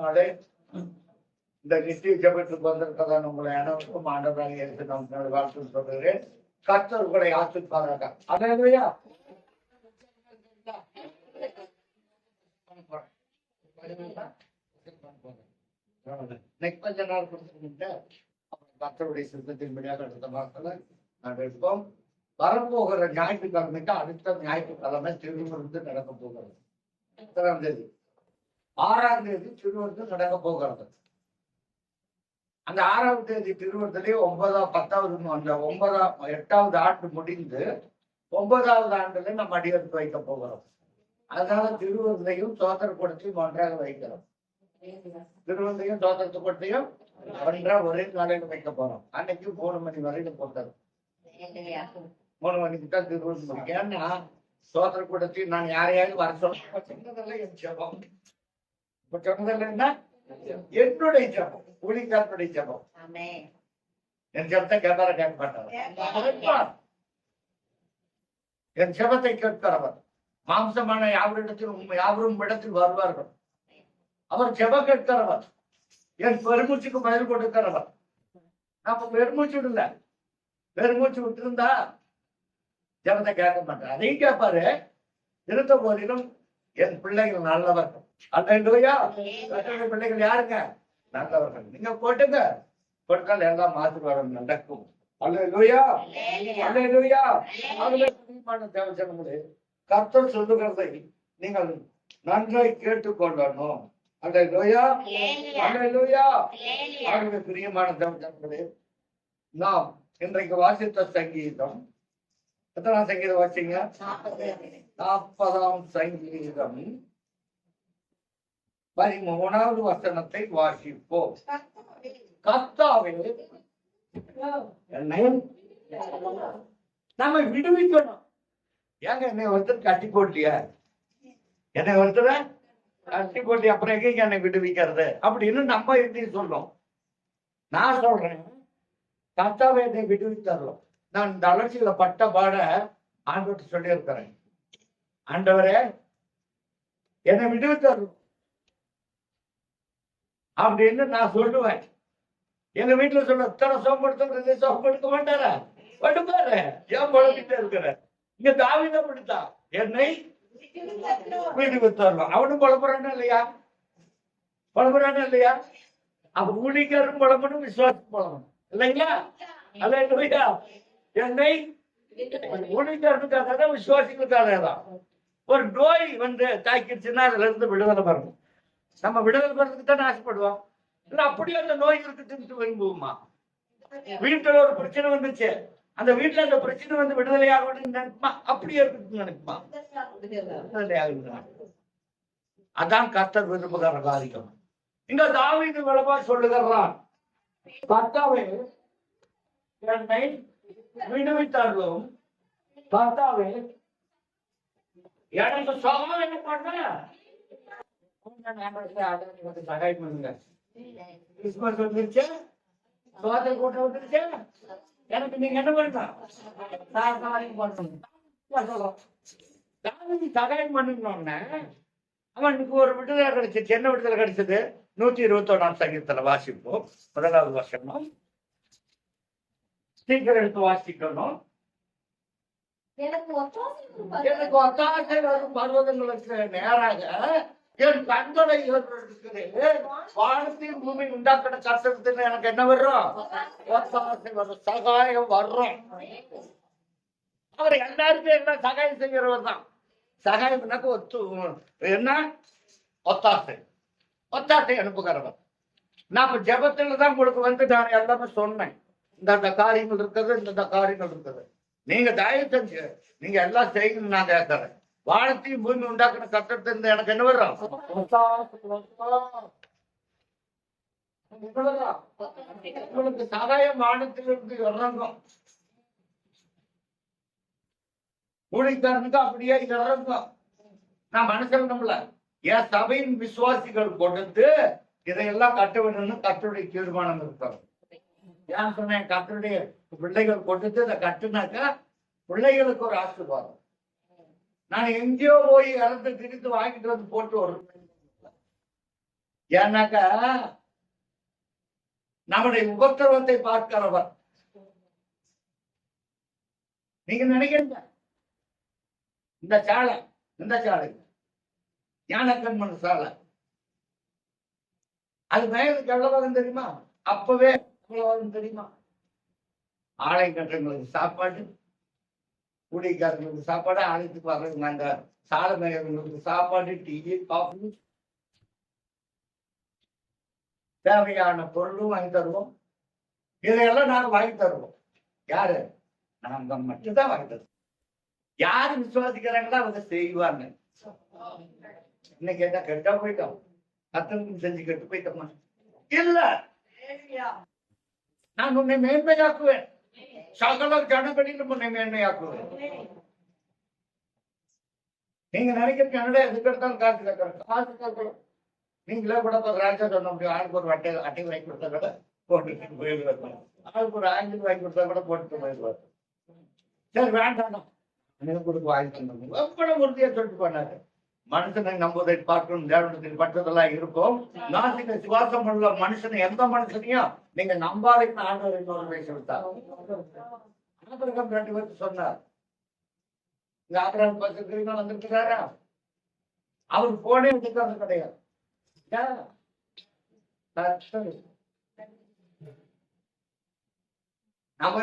நாளே இந்த நித்திய ஜபத்துக்கு வந்திருக்கதான் உங்களை அனைவருக்கும் ஆண்டவராக இயேசு நாமத்தினாலே வாழ்த்து சொல்கிறேன். கர்த்தர் உங்களை ஆசீர்வதிப்பாராக. அல்லேலூயா. கொஞ்ச நாள் கொடுத்துட்டு கர்த்தருடைய சித்தத்தின்படியாக அடுத்த மாசத்துல நான் இருப்போம். வரப்போகிற ஞாயிற்றுக்கிழமைக்கு அடுத்த ஞாயிற்றுக்கிழமை திருவிருந்து நடக்க போகிறது. 6ஆம் தேதி 6ஆம் தேதி திருவிருந்து நடக்க போகிறது. அந்த 6ஆம் தேதி திருவிருந்திலே 8வது ஆண்டு முடிந்து 9வது ஆண்டுல நம்ம அடியெடுத்து வைக்க போகிறோம். அதனால திருவிருந்தையும் சோதர கூடத்தையும் ஒன்றாக வைக்கிறோம். திருவிருந்தையும் சோதரத்து கூடத்தையும் ஒன்றாக ஒரே நாளையில வைக்க போறோம். அன்னைக்கு 3 மணி வரையில போட்டது. 3 மணிக்கு தான் திருவிருந்து முடியும். ஏன்னா சோதர கூடத்தையும் நான் யாரையாவது வர சொன்னதெல்லாம் என் ஜபம். இப்ப சொன்னதெல்லாம் என்ன? என்னுடைய ஜபம், ஊழியக்காரனுடைய ஜபம். என் ஜபத்தை கேட்பார கேட்க மாட்டார். என் ஜபத்தை கேட்கிறவர் மாம்சமான யாவரும் இடத்தில் வருவார்கள். அவர் ஜபம் கேட்கிறவர், என் பெருமூச்சுக்கு பதில் கொடுக்கிறவர். நம்ம பெருமூச்சு விடல, பெருமூச்சு விட்டுருந்தா ஜபத்தை கேட்க மாட்டார். அதையும் கேட்பாரு. இருந்த போதிலும் என் பிள்ளைகள் நல்லவர்கள். அல்லேலூயா. பிள்ளைகள் யாருங்க? நல்லவர்கள். நீங்க போட்டுங்க, கொடுத்தால் எல்லாம் ஆசீர்வாதம் நடக்கும். அல்லேலூயா, அல்லேலூயா. தேவசனங்களே, கர்த்தர் சொல்லுகிறதை நீங்கள் நன்றாய் கேட்டுக்கொள்ளணும். அல்லேலூயா, அல்லேலூயா. ஆகவே பிரியமான தேவசனங்களே, நாம் இன்றைக்கு வாசித்த சங்கீதம் எத்தனாம் சங்கீதம் வாசிங்க? 40ஆம் சங்கீதம் 13வது வசனத்தை வாசிப்போம். கர்த்தாவே என்னை நம்ம விடுவிக்கணும். ஏங்க என்னை ஒருத்தர் கட்டி போட்டியா? என்னை ஒருத்தர கட்டி போட்டி அப்புறம் எங்க என்னை விடுவிக்கிறது அப்படின்னு நம்ம எப்படி சொல்றோம்? நான் சொல்றேன், கர்த்தாவே என்னை விடுவித்தரலாம். நான் இந்த அலட்சியில பட்ட பாட ஆண்டவர்கிட்ட சொல்லி இருக்கிறேன். ஆண்டவரே என்னை விடுவித்தரலாம் அப்படின்னு நான் சொல்லுவேன். எங்க வீட்டுல சொல்ல இத்தனை சோம்படுத்த சோம்படுத்த மாட்டாரா? படுப்பாரு. ஏன் பழகிட்டே இருக்கிற? இங்க தாவீது அப்படித்தான், என்னை விடுவித்தரலாம். அவனும் புலம்புறானா இல்லையா? புலம்புறானா இல்லையா? அப்ப ஊழியக்காரரும் புலம்பணும், விசுவாசம் புலம்பணும் இல்லைங்களா? அல்லேலூயா. என்னை ஊழியக்காரனுக்காக தான், விசுவாசிகளுக்காக தான். ஒரு நோய் தாக்கிடுச்சுன்னா அதுல இருந்து விடுதலை வரணும். நம்ம விடுதலை பெறதுக்கு தான் ஆசைப்படுவோம். இல்ல அப்படியே அந்த நோய் இருக்குன்னு விரும்புவோமா? வீட்டுல ஒரு பிரச்சனை வந்துச்சு, அந்த வீட்டுல அந்த பிரச்சனை விடுதலை ஆகணும்னு நினைக்குமா? அப்படியே இருக்குன்னு நினைக்குமா? அதான் கர்த்தர் விரும்புகிற காரியம். இங்க தாவீது வளமா சொல்லுகிறான், கர்த்தாவே என்னை விடுவித்தார்களும், கர்த்தாவே எனக்கு சகாயம் என்ன பண்ண சகாயம் பண்ணுங்க. கிறிஸ்துமஸ் வந்துருச்சு, சோதனை கூட்டம் வந்துருச்சு, எனக்கு நீங்க என்ன பண்ணலாம்? சகாயம் பண்ணணும். சகாயம் பண்ணணும்னு அவனுக்கு ஒரு விடுதலை கிடைச்சிச்சு. என்ன விடுதலை கிடைச்சது? 121ஆம் சங்கீதத்துல வாசிப்போம். 1வது வசனம் சீக்கிரம் எடுத்து வாசிக்கணும். எனக்கு ஒத்தாசை வரும் பர்வதங்களுக்கு நேராக என் கண்களை வானத்தையும் பூமி உண்டாக்கின கஷ்டத்துக்கு எனக்கு என்ன வர்றோம்? ஒத்தாசை வரும், சகாயம் வர்றோம். அவர் எல்லாருக்கும் என்ன சகாயம் செய்கிறவர் தான். சகாயம் என்ன? ஒத்தாசை. ஒத்தாசை அனுப்புகிறவர். நான் இப்ப ஜபத்துல தான் உங்களுக்கு நான் எல்லாமே சொன்னேன். இந்த காரியங்கள் இருக்குது, இந்த காரியங்கள் இருக்குது. நீங்க தயவு செஞ்சு நீங்க எல்லாம் செய்யணும். நான் கேட்கறேன், வானத்தையும் பூமி உண்டாக்குன கட்டத்திலிருந்து எனக்கு என்ன வர்றோம்? உங்களுக்கு சகாயம் வானத்திலிருந்து இறங்கும். ஊழியக்காரனுக்கு அப்படியே இறங்கும். நான் மனுஷன் நம்மள என் சபையின் விசுவாசிகள் கொடுத்து இதையெல்லாம் கட்ட வேணும்னு கர்த்தருடைய தீர்மானம் இருக்காங்க. ஏன் சொன்னேன்? கர்த்தருடைய பிள்ளைகள் கொடுத்து இதை கட்டுனாக்கா பிள்ளைகளுக்கு ஒரு ஆசீர்வாதம். நான் எங்கேயோ போய் இறந்து திரித்து வாங்கிட்டு வந்து போட்டு வரும். ஏன்னாக்கா நம்முடைய உபத்திரவத்தை பார்க்கிறவர். நீங்க நினைக்கிறீங்க இந்த சாலை ஞானக்கண்மன் சாலை அது மேலுக்கு எவ்வளவு வரும் தெரியுமா? அப்பவே எவ்வளவு வரும் தெரியுமா? ஆலை கட்டங்களுக்கு சாப்பாடு, குடிக்காரங்களுக்கு சாப்பாடு, ஆலயத்துக்கு வர்றவங்க அந்த சாலை மேயர்களுக்கு சாப்பாடு, டீ, காஃபி, தேவையான பொருளும் வாங்கி தருவோம். இதையெல்லாம் நாங்க வாங்கி தருவோம். யாரு? நாங்க மட்டும்தான் வாங்கி தருவோம். யாரு விசுவாசிக்கிறாங்களோ அவங்க செய்வாங்க. இன்னைக்கு என்ன கெட்டா போயிட்டோம், அத்தனுக்கும் செஞ்சு கெட்டு போயிட்டோமா? இல்ல, நான் உன்னை மேன்மையாக்குவேன், சகல ஜனங்களிலும் உன்னை மேன்மையாக்குவேன். நீங்க நினைக்கிற கனடா எதுக்கு எடுத்தாலும் காசு கேட்கறோம். நீங்களே கூட ராஜா சொன்ன முடியும், ஆளுக்கு ஒரு அட்டை வாங்கி கொடுத்தா கூட போட்டுட்டு போயிடுவாங்க, ஆளுக்கு ஒரு ஆங்கிள் வாங்கி கொடுத்தா கூட போட்டுட்டு போயிடுவாங்க. சரி வேண்டாம் கொடுக்க வாங்கி எவ்வளவு உறுதியா சொல்லிட்டு போனாரு. மனுஷனை நம்புவதை பார்க்கணும், தேவனத்தில் பட்டதெல்லாம் இருக்கும். நாசிக சுவாசம் உள்ள மனுஷனை, எந்த மனுஷனையும் நீங்க நம்பாதைன்னு ஆண்டவர் இன்னொரு வயசு விட்டார். ஆபிரகாம் 2 பேருக்கு சொன்னார். இந்த ஆபிரகாம் பசங்க வந்திருக்கிறாரா? அவர் போனே எடுக்கிறது கிடையாது. நம்ம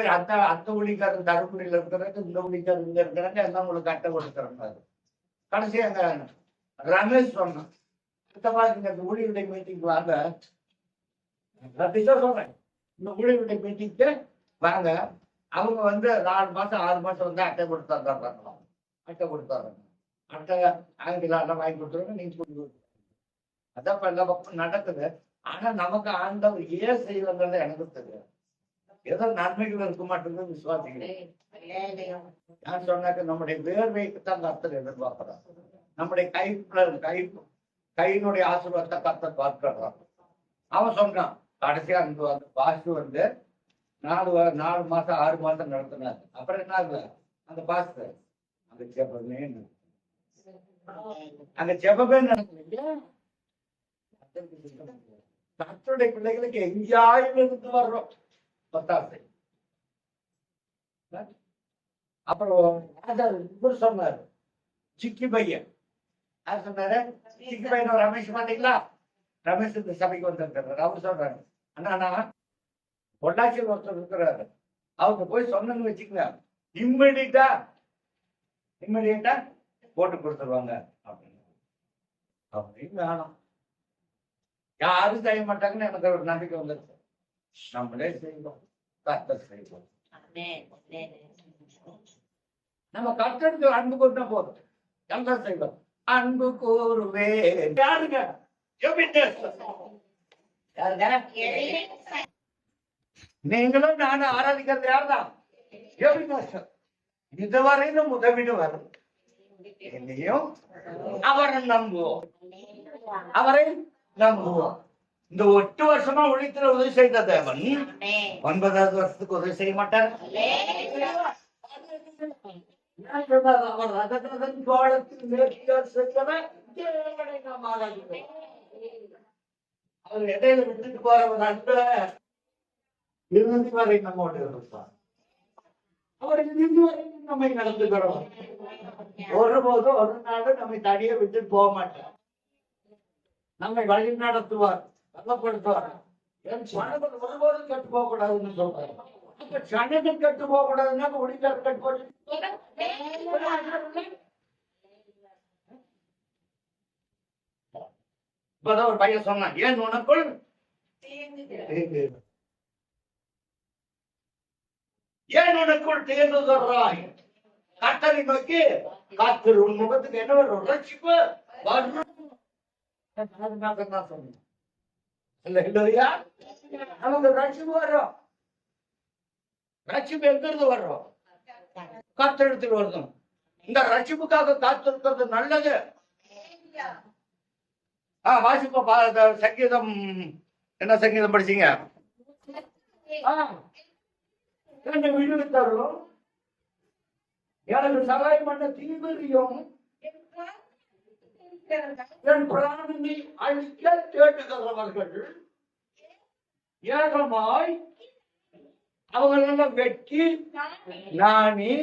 அந்த ஊழிக்காரர் தருமபுரியில இருக்கிறாங்க, இந்த ஊழிக்காரர் இங்க இருக்கிறாங்க, எல்லாம் உங்களுக்கு அட்டை கொடுக்குறாங்க. கடைசி அங்க ரமேஷ் சொன்னான், இந்த ஊழியருடைய மீட்டிங் வாங்க, சொல்றேன், இந்த ஊழியருடைய மீட்டிங்க்கு வாங்க. அவங்க 4 மாசம் 6 மாசம் அட்டை கொடுத்தாங்க. அட்டை ஆங்கில எல்லாம் வாங்கி கொடுத்துருவாங்க, நீங்க சொல்லி கொடுத்துருவாங்க. அதான் எல்லா பக்கம் நடக்குது. ஆனா நமக்கு ஆண்டவர் ஏன் செய்வாங்கன்னு எனக்கு தெரியாது. ஏதோ நன்மைகள் இருக்க மாட்டேங்குது விசுவாசிக்கிறேன். நான் சொன்னாக்க நம்முடைய வேர்வைக்கு தான் கர்த்தர் எதிர்பார்க்கிறார். நம்முடைய கையினுடைய ஆசீர்வாதத்தை கர்த்தர் பார்க்கிறார். அவன் சொன்னான், கடைசியா அந்த பாசு 4 மாசம் 6 மாசம் நடத்தினாரு. அப்புறம் என்ன ஆகுது? அந்த பாசு அங்க ஜெபமே நடக்குது. கர்த்தருடைய பிள்ளைகளுக்கு எங்கேயாயிலும் இருந்து வர்றோம் பத்தாசை. அப்புறம் சொன்னாரு சிக்கி பையன். யார் சொன்னாரு? சிக்கி பையன் ரமேஷ் பாத்தீங்களா? ரமேஷ் இந்த சபைக்கு வந்திருக்கிறாரு. அவர் சொல்றாரு, அண்ணா பொள்ளாச்சியில் ஒருத்தர் இருக்கிறாரு, அவங்க போய் சொன்னு வச்சுக்கங்க, இம்மிடியா போட்டு கொடுத்துருவாங்க அப்படின்னு வேணும். யாரும் செய்ய மாட்டாங்கன்னு எனக்கு ஒரு நம்பிக்கை வந்துருக்கு. நம்மளே செய்வோம், கர்த்தர் செய்வோம். நம்ம கர்த்தருக்கு அன்பு கூறினா போதும், எல்லாம் செய்வோம். அன்பு கூறுவே யாருங்க? நீங்களும் நானும் ஆராதிக்கிறது யாருதான்? இதுவரையிலும் உதவிடு வரும். என்னையும் அவரை நம்புவோம், அவரை நம்புவோம். இந்த 8 வருஷமா ஒழித்துல உதவி செய்த தேவன் 9வது வருஷத்துக்கு உதவி செய்ய மாட்டார். அவர் ரதன் கோலத்தில் அவர் இடையில விட்டுட்டு போறவர் அன்ப இறுதி வரை நம்மோடு இருப்பார். அவர் இறுதி வரை நம்மை நடந்துக்கிறோம். ஒருபோதும் ஒரு நாள் நம்மை தனியே விட்டுட்டு போக மாட்டார். நம்மை வழி நடத்துவார், பலப்படுத்துவார். என் சனங்கள் ஒருபோதும் கட்டு போக கூடாதுன்னு சொல்றாரு. அப்ப சனங்கள் கட்டு போக கூடாதுன்னா ஒளிக்கார் கட்டு போட்டு இப்பதான் ஒரு பையன் சொன்னான், ஏன் உனக்குள் ஏன் உனக்குள் தேர்ந்துறாய்? கர்த்தரை நோக்கி காத்திரு, உன் முகத்துக்கு என்ன வரும்? ரட்சிப்பு வரும். நமக்கு ரட்சிப்பு வரும். ரட்சிப்பு எங்கிருந்து வர்றோம்? கர்த்தரிடத்தில் வருதும். இந்த ரட்சிப்புக்காக காத்திருக்கிறது நல்லது. வாசிப்பா சங்கீதம். என்ன சங்கீதம் படிச்சீங்க? என்னை விடுவித்தரும், எனக்கு சகாயம் பண்ண தீவிரியும் என் பிராணனை அழிக்க தேடுகிறவர்கள் ஏகமாய் அவங்களெல்லாம் வெட்டி நாணி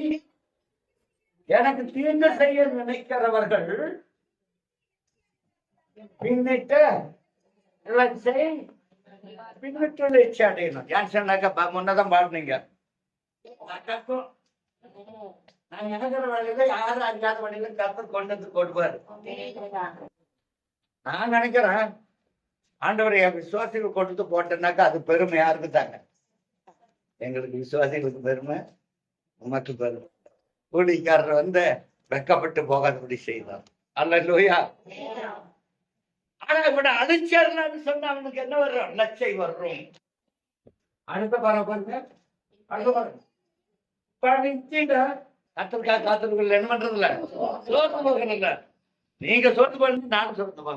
எனக்கு தீங்கு செய்ய நினைக்கிறவர்கள் பின்னிட்டு பின்னிட்டு அடையணும். ஏன் சொன்னாக்க முன்னதான் பாடுனீங்க. நான் நினைக்கிற வழியில யாரும் அறியாத வழியில கருத்து கொண்டு வந்து கொடுப்பாரு. நான் நினைக்கிறேன் ஆண்டவரை விசுவாசிகள் கொண்டு போட்டேன்னாக்கா அது பெருமை யாருக்கு தாங்க? எங்களுக்கு விசுவாசிகளுக்கு பெருமை, உமக்கு பெருமை. கூலிக்காரர் வெக்கப்பட்டு போகாதபடி செய்தார். அல்லேலூயா. ஆனா இவட அழிச்சிடலான்னு சொன்னா அவனுக்கு என்ன வரும்? லட்சை வரும். அடுத்த பாருங்க, அடுத்த பாருங்க. காத்திருக்கா என்ன பண்றதில்ல, சோர்ந்து போகிறதில்ல. நீங்க சோர்ந்து போக, நான் சோர்ந்து போக.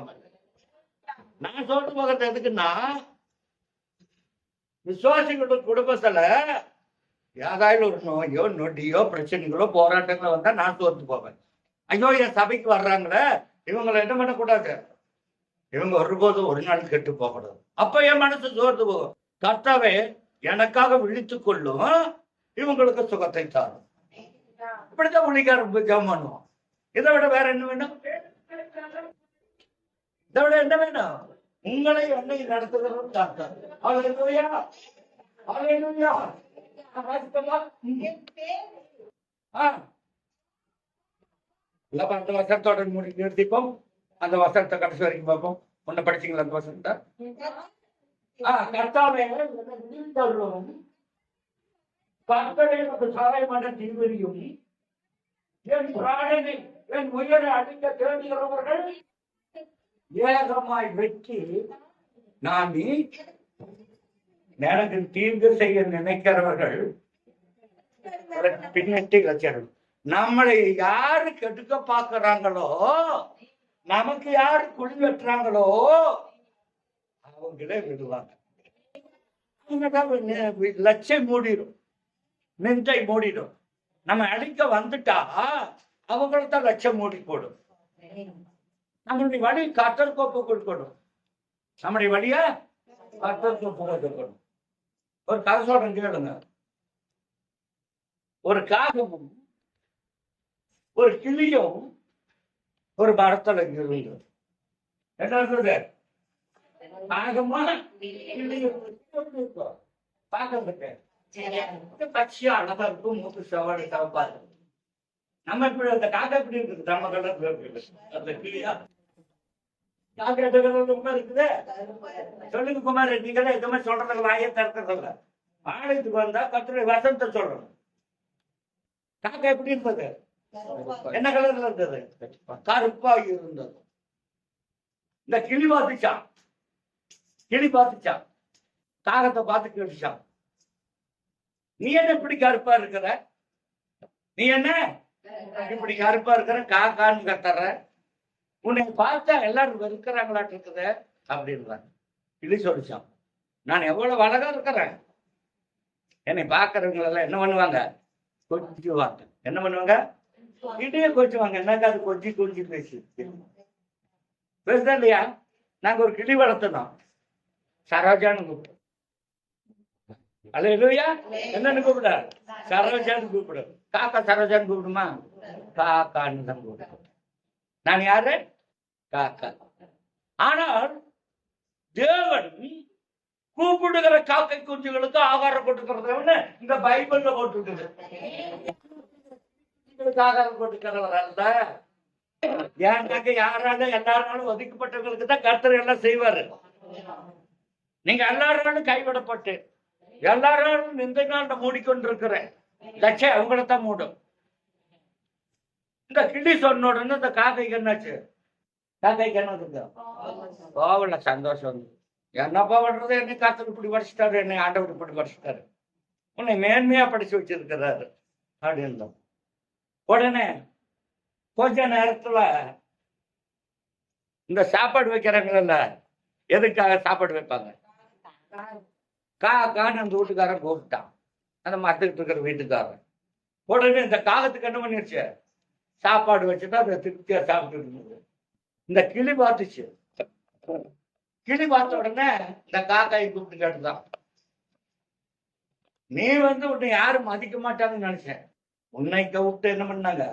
நான் சோர்ந்து போகிறது எதுக்குன்னா, விசுவாசிகளோட குடும்பத்துல ஏதாவது ஒரு நோயோ நொடியோ பிரச்சனைகளோ போராட்டங்களோ வந்தா நான் சோர்ந்து போவேன். ஐயோ என் சபைக்கு வர்றாங்களே, இவங்களை என்ன பண்ணக்கூடாது, இவங்க ஒருபோதும் ஒரு நாள் கெட்டு போகக்கூடாது. அப்ப என் மனசு சோர்ந்து போகும். கர்த்தாவே எனக்காக விழித்துக் கொள்ளும், இவங்களுக்கு சுகத்தை தாரும். இப்படித்தான் புள்ளிக்காரன் ஜெபம் பண்ணுவோம். இதை விட வேற என்ன வேணும்? இதை விட என்ன வேணும்? உங்களை என்னை நடத்துகிறோம் டாக்டர். அல்லேலூயா, அல்லேலூயா. அந்த வசனத்தோட நிறுத்திப்போம். அந்த வசனத்தை கடைசி வரைக்கும் பார்ப்போம். ஒன்ன படிச்சீங்களா அந்த வசனத்தை? கர்த்தாவே சாயமான தீவிரியும் என் பிராணனை என் உயிரை அழிக்க தேடுகிறவர்கள் ஏகமாய் வெற்றி நானி எனக்கு தீர்வு செய்ய நினைக்கிறவர்கள் பின்னட்டி வச்சிடணும். நம்மளை யாரு கெடுக்க பாக்குறாங்களோ, நமக்கு யாரு குழி வெட்டுறாங்களோ அவங்களே விடுவாங்க. லட்சம் மூடிடும், நெஞ்சை மூடிடும். நம்ம அழிக்க வந்துட்டா அவங்கள்தான் லட்சம் மூடி போடும். நம்மளுடைய வழி கத்தர்கோப்பு கொடுக்கணும். நம்முடைய வழிய கத்தர்கோப்பு கொடுக்கணும். ஒரு கதை சொல்றேன் கேளுங்க. ஒரு காகமும் ஒரு கிளியும் ஒரு மரத்துல இருந்தது. என்ன சொல்ற? காகமா கிளியும் பார்க்க பட்சியா அழகா இருக்கும், மூக்கு செவடு சவப்பாரு. நம்ம இப்படி அந்த காக்கா எப்படி இருக்குது? நம்ம கலர் அந்த கிளியா காக்கா இருக்குது. சொல்லுங்க குமார், நீங்களே எதுவுமே சொல்றதுல வாயை திறக்கிறதில்ல. ஆலயத்துக்கு வந்தா கர்த்தருடைய வசனத்தை சொல்லணும். காக்கா எப்படி இருந்தது? என்ன கலர்ல இருந்தது? கருப்பாக இருந்தது. இந்த கிளி பார்த்துச்சான், கிளி பார்த்துச்சான், காகத்தை பார்த்து கேட்டுச்சான், நீ என்ன இப்படி கருப்பா இருக்கிற? நீ என்ன இப்படி கருப்பா இருக்கிற? காக்கான்னு கத்துற, உன்னை பார்த்தா எல்லாரும் வெறுக்கிறாங்களாட்டு இருக்குது அப்படின்றாங்க. கிளி சொல்லிச்சான், நான் எவ்வளவு அழகா இருக்கிறேன், என்னை பார்க்கறவங்க எல்லாம் என்ன பண்ணுவாங்க? கொஞ்சுவாங்க. என்ன பண்ணுவாங்க? இடையே கொஞ்சுவாங்க. என்னக்கா அது கொஞ்சி கொஞ்சி பேசுதா இல்லையா? நாங்க ஒரு கிளி வளர்த்தோம், சரோஜான்னு கூப்பிடும். அல்லேலூயா. என்னன்னு கூப்பிட? சரோஜான்னு கூப்பிடும். காக்கா சரோஜான்னு கூப்பிடுமா? காக்கான்னு தான் கூப்பிடும். நான் யாரு? காக்கா. ஆனால் தேவன் கூப்பிடுகிற காக்கை குஞ்சுகளுக்கு ஆகாரம் கொடுக்கறதுன்னு இந்த பைபிள்ல போட்டுருக்குது. ஆகாரம் கொடுக்கிறவர் அல்ல. ஏன்னாக்க யாராலும் எல்லாராலும் ஒதுக்கப்பட்டவங்களுக்கு தான் கர்த்தர் எல்லாம் செய்வாரு. நீங்க எல்லாராலும் கைவிடப்பட்டு எல்லாராலும் இந்த நாள் மூடிக்கொண்டிருக்கிற லட்சம் அவங்களத்தான் மூடும். இந்த கிளி சொன்ன உடனே இந்த காக்கைக்கு என்னாச்சு? காக்கைக்கு என்ன கோவில சந்தோஷம். என்னப்பா பண்றது? என்னை கர்த்தர் இப்படி படிச்சுட்டாரு, என்னை ஆண்டவர் இப்படி படிச்சுட்டாரு, உன்னை மேன்மையா படிச்சு வச்சிருக்கிறாரு அப்படின்னு. உடனே கொஞ்ச நேரத்துல இந்த சாப்பாடு வைக்கிறாங்கல்ல, எதுக்காக சாப்பாடு வைப்பாங்க? காக்கான்னு அந்த வீட்டுக்காரன் கூப்பிட்டான், அந்த மரத்துக்கிட்டு இருக்கிற வீட்டுக்காரன். உடனே இந்த காகத்துக்கு என்ன பண்ணிருச்சு? சாப்பாடு வச்சுட்டா அதை திருப்தியா சாப்பிட்டு இருந்தது. இந்த கிளி பார்த்துச்சு. கிளி பார்த்த உடனே இந்த காக்காயை கூப்பிட்டு கேட்டுதான், நீ உன்னை யாரும் மதிக்க மாட்டாங்கன்னு நினைச்சேன். உன்னை கூப்பிட்டு என்ன பண்ணாங்க?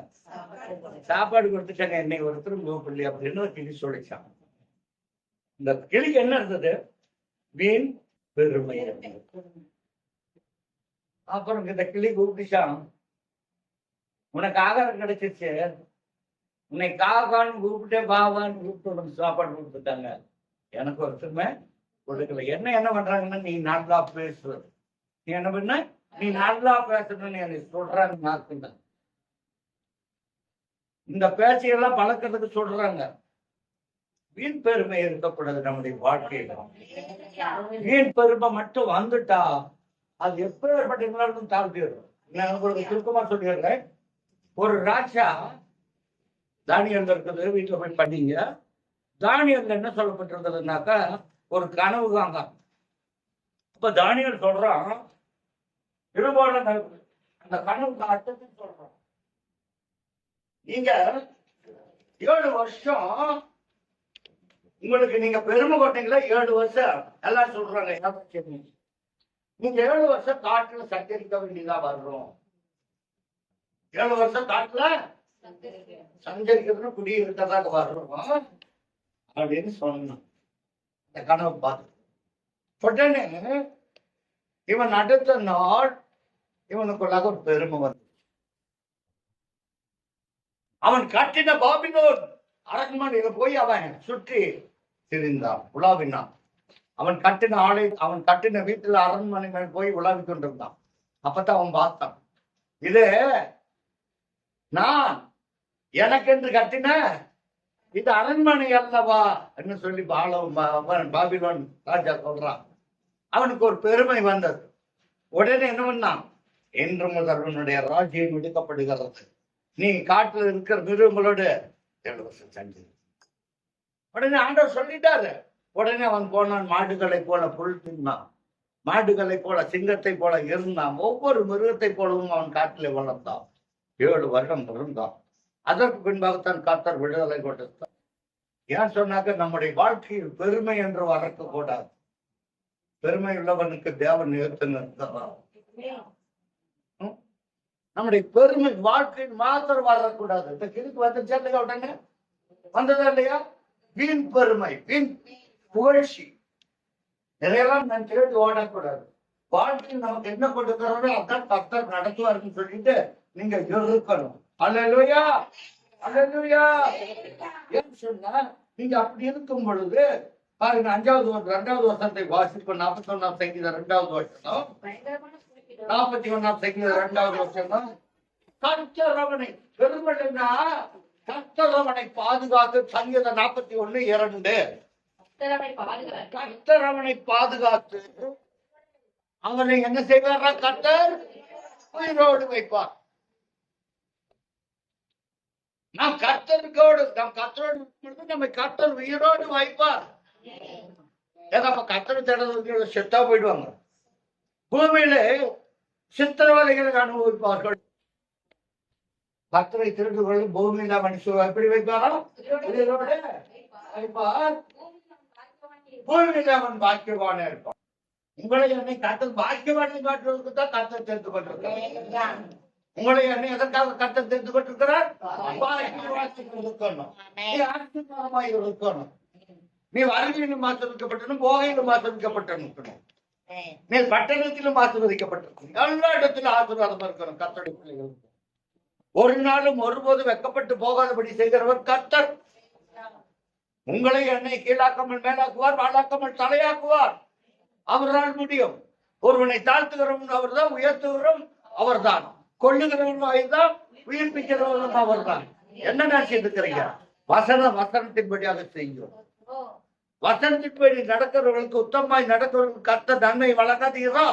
சாப்பாடு கொடுத்துட்டாங்க. என்னை ஒருத்தரும் கூப்பிடல அப்படின்னு கிளி சொல்லிச்சான். இந்த கிளிக்கு என்ன இருந்தது? வீண் பெருமை. அப்புறம் இந்த கிளி கூப்பிட்டுச்சான், உனக்கு ஆகாரம் கிடைச்சிருச்சு, உன்னை காக்கான்னு கூப்பிட்டே பாவான்னு கூப்பிட்டு உனக்கு சாப்பாடு கொடுத்துட்டாங்க, எனக்கு ஒருத்தருமே கொடுக்கல. என்ன பண்றாங்கன்னா, நீ நல்லா பேசுறது, நீ என்ன பண்ண, நீ நல்லா பேசணும்னு எனக்கு சொல்றாங்க. இந்த பேச்சையெல்லாம் பழக்கிறதுக்கு சொல்றாங்க. வீண் பெருமை இருக்கக்கூடாது நம்முடைய வாழ்க்கையில. வீண் பெருமை மட்டும் வந்துட்டா அது எப்பேற்பட்ட தாழ்த்திடும். நான் உங்களுக்கு சுருக்கமா சொல்லிடுறேன். ஒரு ராஜா தானியல் இருக்குது, வீட்டுல போய் படிங்க. தானியல் என்ன சொல்லப்பட்டிருந்ததுனாக்கா, ஒரு கனவு தாங்க. இப்ப தானியல் சொல்றான், இதுபோல அந்த கனவுக்கு அர்த்தத்தை சொல்றான். நீங்க 7 வருஷம் உங்களுக்கு நீங்க பெருமை கொட்டீங்களா? 7 வருஷம் எல்லாம் சொல்றாங்க. நீங்க 7 வருஷம் காட்டுல சஞ்சரிக்க வேண்டியதா வர்றோம். 7 வருஷம் காட்டுல சஞ்சரிக்கிறது குடியிருக்கதாக வர்றோம் அப்படின்னு சொன்னான். இந்த கனவு பார்த்து உடனே இவன் அடுத்த நாள் இவனுக்குள்ளாக ஒரு பெருமை வந்து, அவன் கட்டின பாபிலோன் அரண்மனையில போய் அவன் சுற்றி திரிந்தான், உலாவினான். அவன் கட்டின வீட்டுல அரண்மனை மேல் போய் உலாவி கொண்டிருந்தான். அப்பதான் அவன் பார்த்தான், இது நான் எனக்கென்று கட்டின இது அரண்மனை அல்லவா என்று சொல்லி பாபிலோன் ராஜா சொல்றான். அவனுக்கு ஒரு பெருமை வந்தது. உடனே என்ன பண்ணான், என்று முதல் உன்னுடைய ராஜ்யம் எடுக்கப்படுகிறது, நீ காட்டில் இருக்கிற மிருகங்களோடு 7 வருஷம் சஞ்சரி. உடனே ஆண்டவர் சொல்லிட்டாரு. உடனே அவன் போனான், மாடுகளை போல புல் தின்னான், மாடுகளை போல சிங்கத்தை போல இருந்தான், ஒவ்வொரு மிருகத்தை போலவும் அவன் காட்டிலே வளர்ந்தான். 7 வருடம் இருந்தான். அதற்கு பின்பாகத்தான் கர்த்தர் விடுதலை கொடுத்தார். ஏன் சொன்னாக்க, நம்முடைய வாழ்க்கையில் பெருமை என்று வரக்க கூடாது. பெருமை உள்ளவனுக்கு தேவன் நிறுத்த நிறுத்தலாம். நம்முடைய பெருமை வாழ்க்கையில் மாத்திரம் வரக்கூடாது. இந்த கிழக்கு வந்துச்சா இல்லையா? உடனே வந்ததா இல்லையா? வீண் பெருமை, வீண் புகழ்ச்சி, இதையெல்லாம் நான் கேட்டு ஓடக்கூடாது. வாழ்க்கையில் நமக்கு என்ன கொடுக்கிறோமோ அதான் கர்த்தர் நடத்துவாருன்னு சொல்லிட்டு நீங்க இருக்கணும். அல்லேலூயா, அல்லேலூயா. ஏன்னு சொன்னா, நீங்க அப்படி இருக்கும் பொழுது பாருங்க, 2வது வருஷத்தை வாசிப்போம். 41ஆம் சங்கீதம் 2வது வருஷம், 41ஆம் சங்கீதம் 2வது வருஷம். கர்த்தர் அவனை பெருமைன்னா, கர்த்தர் அவனை பாதுகாத்து. சங்கீதம் 41:2. கர்த்தர் அவனை பாதுகாத்து அவனை என்ன செய்வாரா? கர்த்தர் உயிரோடு வைப்பார். நாம் கர்த்தரோடு நம்ம கர்த்தர் உயிரோடு வைப்பார். நம்ம கர்த்தர் தேடுறது செத்தா போயிடுவாங்க. பூமியில சித்திரவதைகளை அனுபவிப்பார்கள். கர்த்தரை திருட்டு கொள்ளும் பூமியில மனுஷன் எப்படி வைப்பாரோ உயிரோடு வைப்பார். பூமியில அவன் பாக்கியவானே இருப்பான். உங்களை என்னை கர்த்தர் பாக்கியவானை காட்டுறதுக்கு தான் கர்த்தர் தெரிந்து கொண்டிருக்கிறார். உங்களை என்னை எதற்காக கர்த்தர் தெரிந்து கொண்டிருக்கிறார்? இருக்கணும், நீ ஆசீர்வாதமாய் இருக்கணும், நீ வருகையிலும் ஆசீர்வதிக்கப்பட்டனும் போகையிலும் ஆசீர்வதிக்கப்பட்டனும், நீ பட்டணத்திலும் ஆசீர்வதிக்கப்பட்டிருக்கணும், எல்லா இடத்திலும் ஆசீர்வாதமா இருக்கணும். கர்த்தருடைய பிள்ளைகளுக்கு ஒரு நாளும் ஒருபோதும் வெட்கப்பட்டு போகாதபடி செய்கிறவர் கர்த்தர். உங்களை என்னை கீழாக்காமல் மேலாக்குவார், வாழாக்காமல் தலையாக்குவார். அவரால் முடியும். ஒருவனை தாழ்த்துகிறவன் அவர் தான், உயர்த்துகிறோம் அவர் தான், கொள்ளுகிறவன் அவர்தான், உயிர்ப்பிக்கிறவனும் அவர் தான். என்ன செய்திருக்கிறீங்க? வசனத்தின்படியாக செய்கிறோம். வசனத்தின்படி நடக்கிறவர்களுக்கு, உத்தமாய் நடக்கிறவர்களுக்கு கர்த்தர் நன்மை வழங்காதீரா?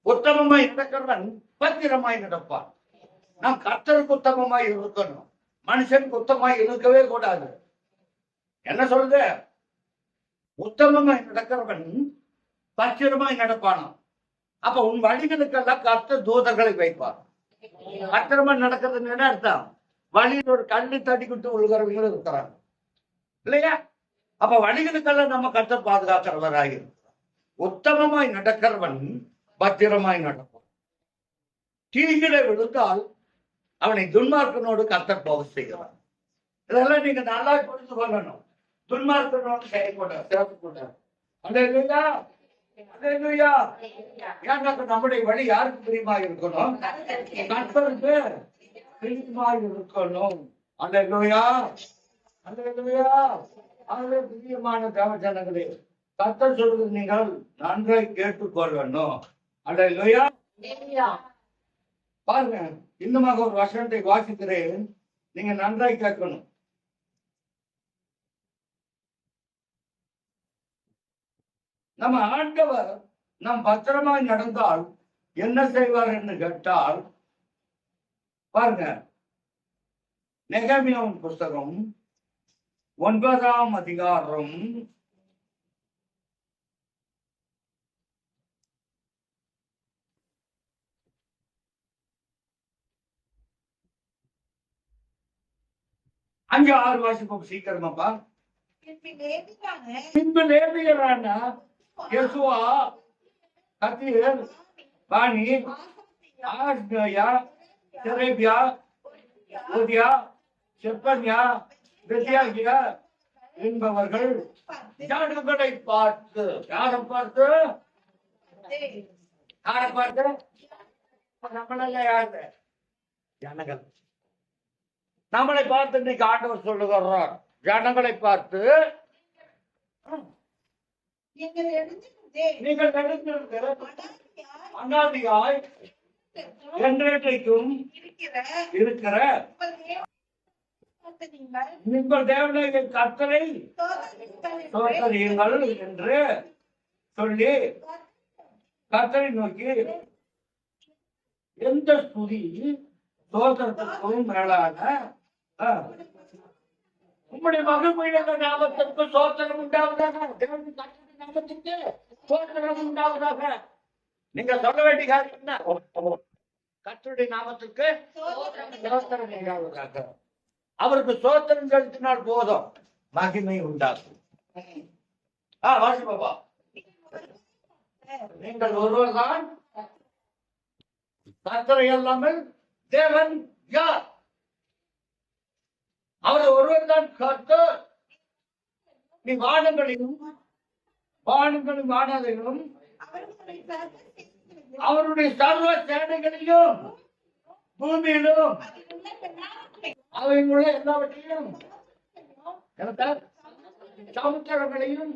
உத்தமமாய் நடக்கிறவன் பத்திரமாய் நடப்பான். நாம் கர்த்தருக்கு உத்தமமாய் இருக்கணும், மனுஷனுக்கு உத்தமாய் இருக்கவே கூடாது. என்ன சொல்லுது? உத்தமமாய் நடக்கிறவன் பத்திரமாய் நடப்பானாம். அப்ப உன் வழிகளுக்கெல்லாம் கர்த்தர் தூதர்களை வைப்பார். பத்திரமா நடக்கிறது என்ன அர்த்தம்? வழியில் ஒரு கண்ணு தட்டிக்கிட்டு விழுகிறவங்களும் இருக்கிறாங்க இல்லையா? அப்ப வழிகளுக்கெல்லாம் நம்ம கர்த்தர் பாதுகாக்கிறவராக உத்தமமாய் நடக்கிறவன் பத்திரமாய் நடப்பான். தீங்கிலே விழுந்தால் அவனை துன்மார்க்கனோடு கர்த்தர் போக செய்கிறான். இதெல்லாம் நீங்க நல்லா புரிந்து கொள்ளணும். துன்மார்க்கனோடு சேர்க்கக்கூடாது. அல்லேலூயா, அல்லேலூயா. ஏன்னா நம்முடைய வழி யாருக்கு பிரியமா இருக்கணும்? கர்த்தருக்கு பிரியமா இருக்கணும். அல்லேலூயா, அல்லேலூயா. ஆகவே பிரியமான தேவ ஜனங்களே, கர்த்தர் சொல்வது நீங்கள் நன்றாய் கேட்டுக்கொள்ளணும். அல்லேலூயா. பாருங்க, இன்னுமாக ஒரு வசனத்தை வாசிக்கிறேன், நீங்க நன்றாய் கேட்கணும். நம்ம ஆண்டவர் நம் பத்திரமாய் நடந்தால் என்ன செய்வார் என்று கேட்டால், பாருங்க, நெகமியாவின் புஸ்தகம் 9ஆம் அதிகாரம் 5-6 வாசிப்போம் சீக்கிரமாப்பா. பின்பு லேவியரான யெசுவா, கத்தீர், பானி, ஆஸ்யா, செரேபியா, ஓதியா, செப்பன்யா, பெத்தியாகியா என்பவர்கள் ஜனங்களை பார்த்து, யாரை பார்த்து? யாரை பார்த்து? நம்மளெல்லாம் யாரு? ஜனங்கள். நம்மளை பார்த்து இன்னைக்கு ஆண்டவர் சொல்லுகிறார், ஜனங்களை பார்த்து நீங்கள் நடந்திருக்கிற அனாதியாய் என்றைக்கும் இருக்கிற நீங்கள் தேவனுடைய கர்த்தரை சோதரியுங்கள் என்று சொல்லி கர்த்தரை நோக்கி எந்த ஸ்துதி சோதரத்துக்கும் மேலான உம்முடைய மகிமையுள்ள நாமத்திற்கு சோதனம் உண்டாவதாக, நாமத்திற்கு சோதனம் உண்டாவதாக. நீங்க சொல்ல வேண்டிய காரியம் என்ன? கர்த்தருடைய நாமத்திற்கு சோதனம் உண்டாவதாக. அவருக்கு சோதனம் செலுத்தினால் போதும், மகிமை உண்டாகும். வாசி பாபா, நீங்கள் ஒருவர் தான் கர்த்தரை அல்லாமல் தேவன் யார்? அவர் ஒருவர் தான் கர்த்தர். நீ வானங்களையும் வானாதைகளும் அவருடைய சர்வ சேனைகளையும் பூமியிலும் அவைகளுள்ள எல்லாவற்றையும் சமுத்திரங்களையும்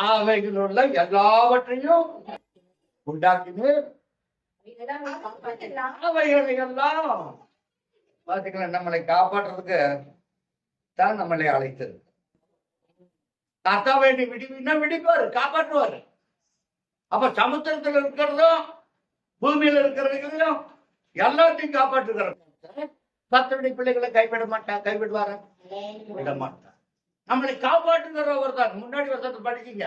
அவைகளுள்ள எல்லாவற்றையும் உண்டாக்கினேன். அவைகளை எல்லாம் பாத்தீங்களா, நம்மளை காப்பாற்றுறதுக்கு தான் நம்மளை அழைத்தது. கர்த்தாவை விடுவினா விடுப்பாரு, காப்பாற்றுவாரு. அப்ப சமுத்திரத்தில் இருக்கிறதும் பூமியில இருக்கிறதையும் எல்லாத்தையும் காப்பாற்றுகிறார். கர்த்தருடைய பிள்ளைகளை கைவிட மாட்டான், கைவிடுவார விட மாட்டான். நம்மளை காப்பாற்றுகிறவர் தான். முன்னாடி வருஷத்தை படிச்சீங்க,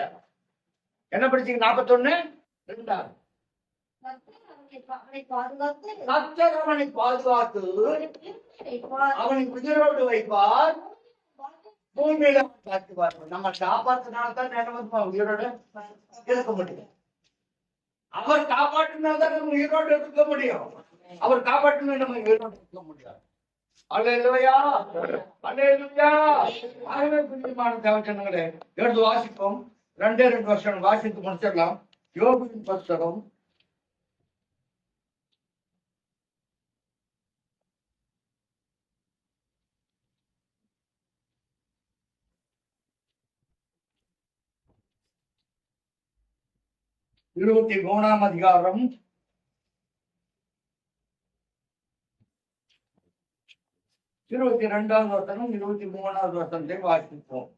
என்ன படிச்சீங்க? 41:2. கர்த்தர் அவனை பாதுகாத்து அவனை உயிரோடு வைப்பார், பூமியில காத்துவார். நம்ம காப்பாற்றினால்தான் உயிரோடு இருக்க முடியும். அவர் காப்பாற்றினால்தான் நம்ம உயிரோடு இருக்க முடியும். அவர் காப்பாற்றினா நம்ம உயிரோடு இருக்க முடியாது. அல்லேலூயா, அல்லேலூயா. ஆகவே பிரியமான தேவஜனங்களே, எடுத்து வாசிப்போம். 2 வருஷம் வாசித்து முடிச்சிடலாம். யோபுவின் புஸ்தகம் 23ஆம் அதிகாரம் 22வது வசனம் 23வது வசனத்தை வாசிப்போம்.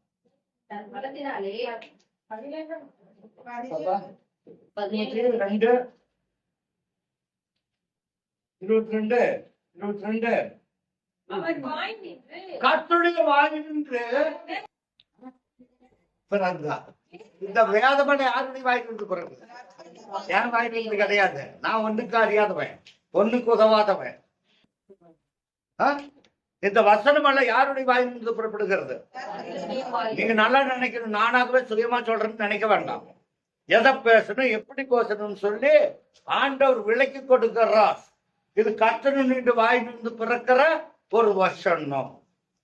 22 கர்த்தருடைய வாயினின்று பிறந்தார். இந்த வேதமனை யாருடைய வாயிலிருந்து பிறகு? என் வாயிலிருந்து கிடையாது. நான் ஒண்ணுக்கு அறியாதவன், ஒண்ணுக்கு உதவாதவன். இந்த வசனம் அல்ல யாருடைய வாயிலிருந்து புறப்படுகிறது? நீங்க நல்லா நினைக்கணும். நானாகவே சுயமா சொல்றேன்னு நினைக்க வேண்டாம். எதை பேசணும், எப்படி பேசணும்னு சொல்லி ஆண்டவர் விளக்கி கொடுக்கிறார். இது கர்த்தரின் வாயிலிருந்து பிறக்கிற ஒரு வசனம்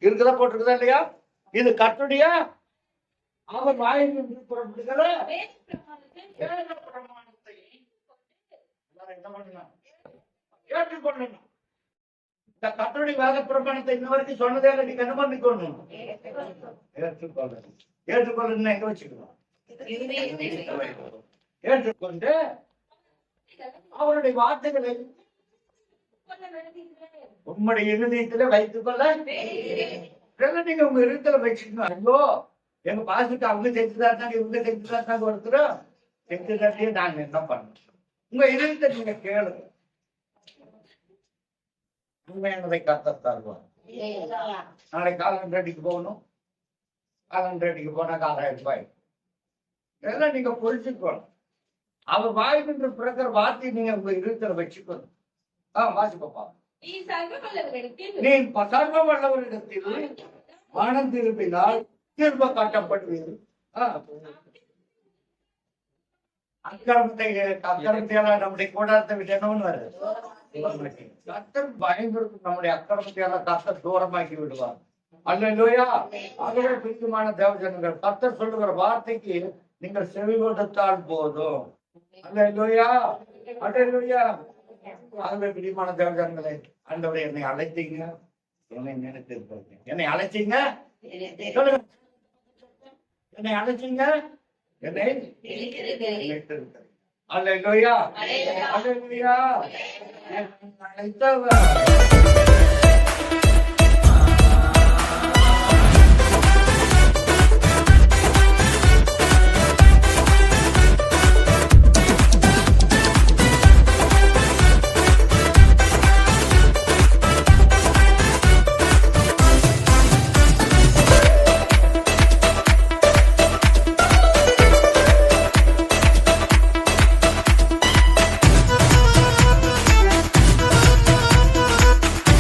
இருக்குதா, போட்டிருக்குதா இல்லையா? இது கர்த்தருடைய அவர் வாயிலிருந்து புறப்படுகிற பிரமாணத்தை ஏற்றுக்கொள்ளணும். இந்த கர்த்தருடைய வேத பிரமாணத்தை இன்ன வரைக்கும் சொன்னதே இல்லை. நீங்க என்ன பண்ணிக்கணும்? ஏற்றுக்கொள்ளணும். எங்க வச்சுக்கணும்? ஏற்றுக்கொண்டு அவருடைய வார்த்தைகளை உங்களுடைய இருதயத்துல வைத்துக் கொள்ள நீங்க உங்க இருதயத்துல வச்சுக்கணும். ஐயோ எங்க பாசுக்கு அவங்க செஞ்சுதான் இவங்க செஞ்சுதான் ஒருத்தரும் செஞ்சுதாட்டியே நாங்க என்ன பண்ணோம். உங்க இருதயத்தை நீங்க கேளுங்க. உண்மையானதை கர்த்தர் தருவார். நாளைக்கு காலன் ரெடிக்கு போகணும். காலன் ரெடிக்கு போனா 6000 ரூபாய் இதெல்லாம் நீங்க பொறிச்சுக்கணும். அவர் வாய்ப்பு பிறக்கிற வார்த்தையை நீங்க உங்க இருதயத்துல வச்சுக்கணும். வாசிப்பா. நீ சர்வ வல்லவரிடத்தில் மனம் திரும்பினால் திரும்ப காட்டப்படுவீர்கள். அக்கிரமத்தையெல்லாம் நம்முடைய கூடாரத்தை விட்டு என்னன்னு வருது. கர்த்தர் பயன்படுத்தும் நம்முடைய அக்கிரமத்தையெல்லாம் கர்த்தர் தூரமாக்கி விடுவார். அல்லேலூயா. ஆகவே பிரியமான தேவஜனங்கள், கர்த்தர் சொல்லுகிற வார்த்தைக்கு நீங்கள் செவி கொடுத்தால் போதும். அல்லேலூயா, அல்லேலூயா. ஆகவே பிரியமான தேவஜனங்களே, ஆண்டவரே என்னை அழைத்தீங்க, என்னை நினைத்திருப்பீங்க. என்னை அழைச்சீங்க, சொல்லுங்க. என்னை அழைச்சீங்க, என்னை நினைத்திருக்கிறேன். அல்லேலூயா, அல்லேலூயா. அழைத்தவர்